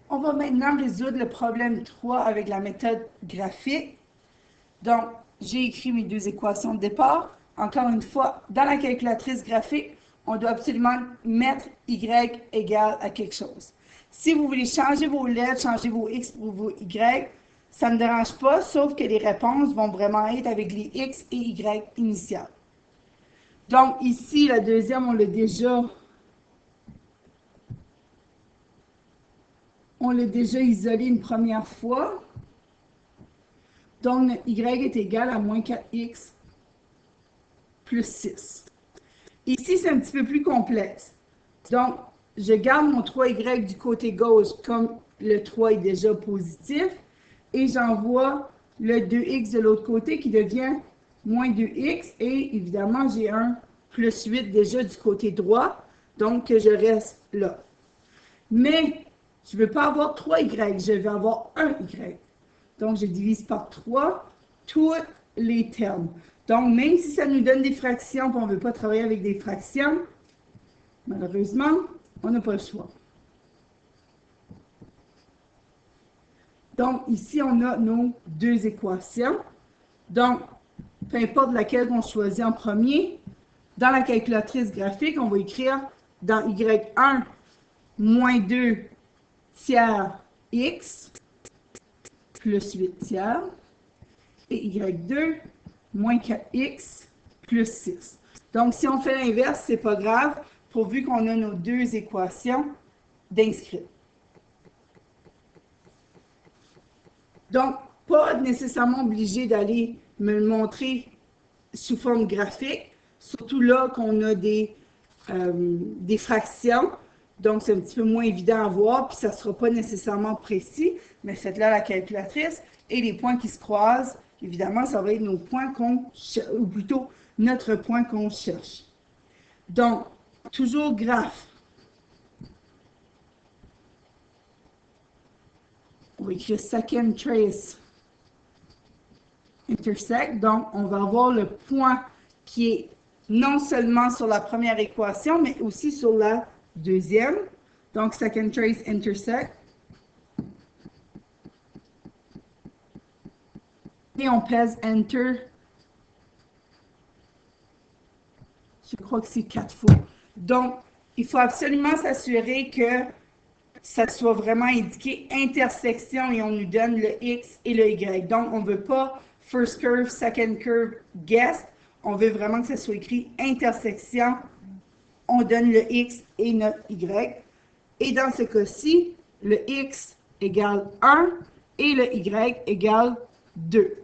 On va maintenant résoudre le problème 3 avec la méthode graphique. Donc, j'ai écrit mes deux équations de départ. Encore une fois, dans la calculatrice graphique, on doit absolument mettre y égale à quelque chose. Si vous voulez changer vos lettres, changer vos x pour vos y, ça ne me dérange pas, sauf que les réponses vont vraiment être avec les x et y initiales. Donc, ici, la deuxième, on l'a déjà isolé une première fois. Donc, y est égal à moins 4x plus 6. Ici, c'est un petit peu plus complexe. Donc, je garde mon 3y du côté gauche comme le 3 est déjà positif et j'envoie le 2x de l'autre côté qui devient moins 2x et évidemment, j'ai un plus 8 déjà du côté droit, donc je reste là. Mais je ne veux pas avoir 3y, je veux avoir 1y. Donc, je divise par 3 tous les termes. Donc, même si ça nous donne des fractions, puis on ne veut pas travailler avec des fractions, malheureusement, on n'a pas le choix. Donc, ici, on a nos deux équations. Donc, peu importe laquelle on choisit en premier, dans la calculatrice graphique, on va écrire dans y1 moins 2 tiers x plus 8 tiers et y2 moins 4x plus 6. Donc, si on fait l'inverse, ce n'est pas grave, pourvu qu'on a nos deux équations d'inscrites. Donc, pas nécessairement obligé d'aller me le montrer sous forme graphique, surtout là qu'on a des fractions. Donc, c'est un petit peu moins évident à voir, puis ça ne sera pas nécessairement précis, mais faites-le à la calculatrice. Et les points qui se croisent, évidemment, ça va être nos points qu'on cherche, ou plutôt notre point qu'on cherche. Donc, toujours graphe. On va écrire second trace intersect. Donc, on va avoir le point qui est non seulement sur la première équation, mais aussi sur la deuxième. Donc, second trace intersect. Et on pèse Enter. Je crois que c'est 4 fois. Donc, il faut absolument s'assurer que ça soit vraiment indiqué intersection et on nous donne le X et le Y. Donc, on ne veut pas first curve, second curve, guess. On veut vraiment que ça soit écrit intersection. On donne le X et notre Y. Et dans ce cas-ci, le X égale 1 et le Y égale 2.